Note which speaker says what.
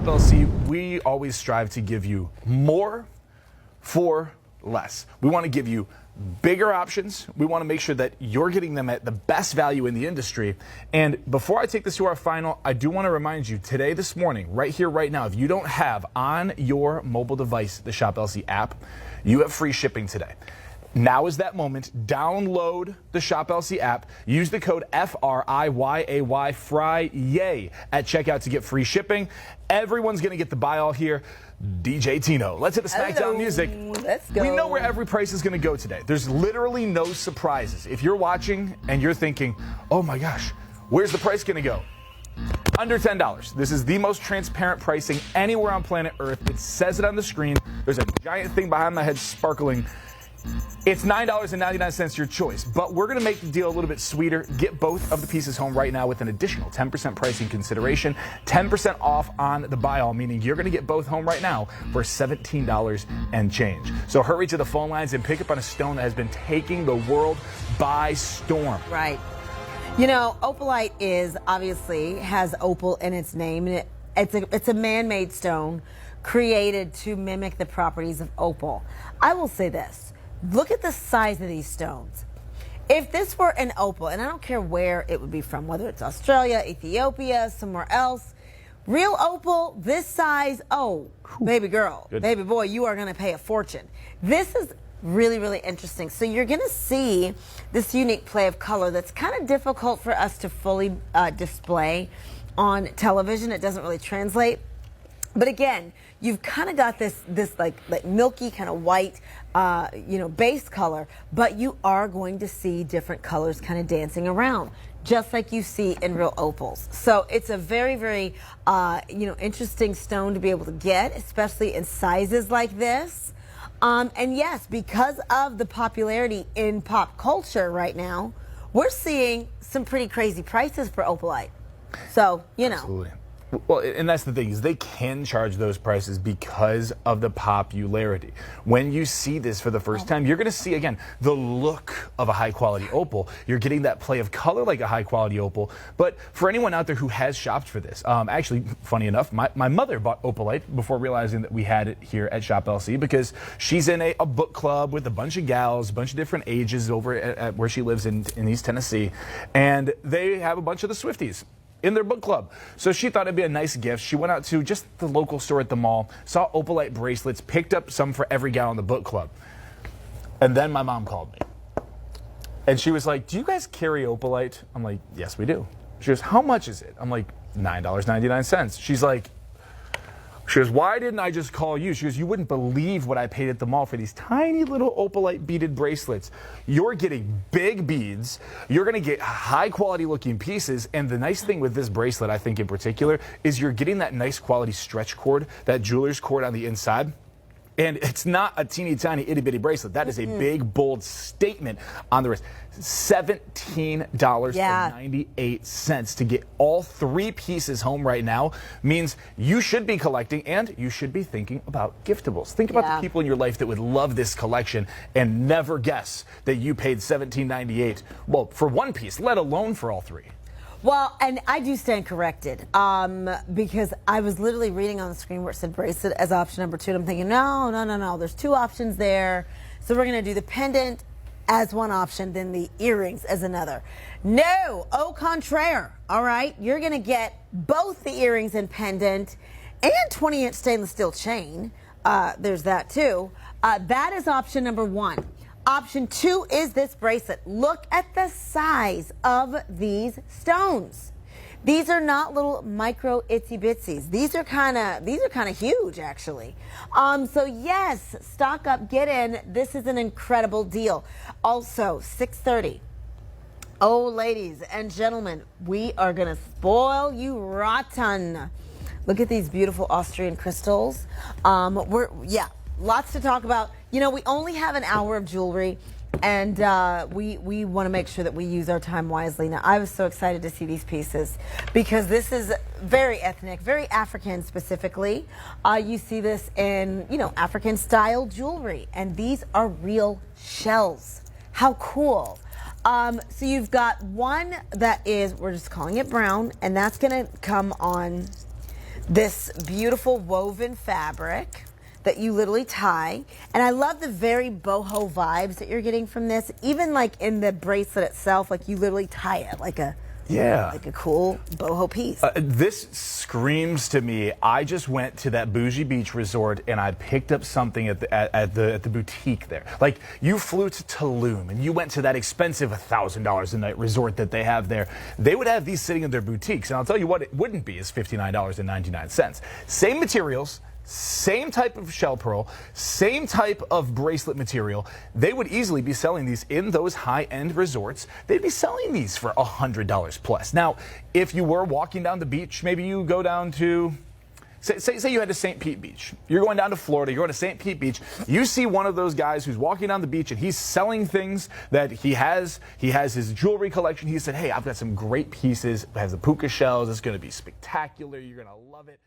Speaker 1: LC, we always strive to give you more for less. We want to give you bigger options. We want to make sure that you're getting them at the best value in the industry. And before I take this to our final, I do want to remind you today, this morning, right here, right now, if you don't have on your mobile device the Shop LC app, you have free shipping today. Now is that moment. Download the Shop LC app. Use the code FRIYAY, FRIYAY, at checkout to get free shipping. Everyone's going to get the buy all here. DJ Tino, let's hit the SmackDown music.
Speaker 2: Let's go.
Speaker 1: We know where every price is going to go today. There's literally no surprises. If you're watching and you're thinking, oh my gosh, where's the price going to go? Under $10. This is the most transparent pricing anywhere on planet Earth. It says it on the screen. There's a giant thing behind my head sparkling. It's $9.99, your choice, but we're going to make the deal a little bit sweeter. Get both of the pieces home right now with an additional 10% pricing consideration, 10% off on the buy all, meaning you're going to get both home right now for $17 and change. So hurry to the phone lines and pick up on a stone that has been taking the world by storm.
Speaker 2: Right. You know, opalite is obviously has opal in its name, and it's a man-made stone created to mimic the properties of opal. I will say this. Look at the size of these stones. If this were an opal, and I don't care where it would be from, whether it's Australia, Ethiopia, somewhere else, real opal, this size, oh, baby girl, baby boy, you are going to pay a fortune. This is really, really interesting. So you're going to see this unique play of color that's kind of difficult for us to fully display on television. It doesn't really translate. But again, you've kind of got this like milky kind of white, base color, but you are going to see different colors kind of dancing around, just like you see in real opals. So it's a very, very, interesting stone to be able to get, especially in sizes like this. And yes, because of the popularity in pop culture right now, we're seeing some pretty crazy prices for opalite. So,
Speaker 1: Absolutely. Well, and that's the thing, is they can charge those prices because of the popularity. When you see this for the first time, you're going to see, again, the look of a high-quality opal. You're getting that play of color like a high-quality opal. But for anyone out there who has shopped for this, actually, funny enough, my mother bought opalite before realizing that we had it here at Shop LC, because she's in a book club with a bunch of gals, a bunch of different ages over at where she lives in East Tennessee, and they have a bunch of the Swifties in their book club. So she thought it'd be a nice gift. She went out to just the local store at the mall, saw opalite bracelets, picked up some for every gal in the book club. And then my mom called me. And she was like, do you guys carry opalite? I'm like, yes, we do. She goes, how much is it? I'm like, $9.99. She goes, why didn't I just call you? She goes, you wouldn't believe what I paid at the mall for these tiny little opalite beaded bracelets. You're getting big beads. You're going to get high quality looking pieces. And the nice thing with this bracelet, I think in particular, is you're getting that nice quality stretch cord, that jeweler's cord on the inside. And it's not a teeny tiny itty bitty bracelet. That is a big, bold statement on the wrist. $17.98 to get all three pieces home right now means you should be collecting, and you should be thinking about giftables. Think about the people in your life that would love this collection and never guess that you paid $17.98, well, for one piece, let alone for all three.
Speaker 2: Well, and I do stand corrected, because I was literally reading on the screen where it said bracelet as option number 2, and I'm thinking, no, there's 2 options there. So we're going to do the pendant as one option, then the earrings as another. No, au contraire, all right? You're going to get both the earrings and pendant and 20-inch stainless steel chain. There's that too. That is option number 1. Option 2 is this bracelet. Look at the size of these stones. These are not little micro itsy bitsies. These are kind of huge, actually. So yes, stock up, get in. This is an incredible deal. Also, 6:30. Oh, ladies and gentlemen, we are gonna spoil you rotten. Look at these beautiful Austrian crystals. Lots to talk about. You know, we only have an hour of jewelry, and we want to make sure that we use our time wisely. Now, I was so excited to see these pieces because this is very ethnic, very African specifically. You see this in, African style jewelry, and these are real shells. How cool. So you've got one that is, we're just calling it brown, and that's going to come on this beautiful woven fabric that you literally tie. And I love the very boho vibes that you're getting from this. Even like in the bracelet itself, like you literally tie it like a cool boho piece.
Speaker 1: This screams to me, I just went to that bougie beach resort and I picked up something at the boutique there. Like, you flew to Tulum and you went to that expensive $1,000 a night resort that they have there. They would have these sitting in their boutiques, and I'll tell you what it wouldn't be is $59.99. Same materials, same type of shell pearl, same type of bracelet material. They would easily be selling these in those high-end resorts. They'd be selling these for $100 plus. Now, if you were walking down the beach, maybe you go down to, say you had to St. Pete Beach. You're going down to Florida, you're going to St. Pete Beach. You see one of those guys who's walking down the beach and he's selling things that he has his jewelry collection. He said, hey, I've got some great pieces. It has the puka shells. It's going to be spectacular. You're going to love it.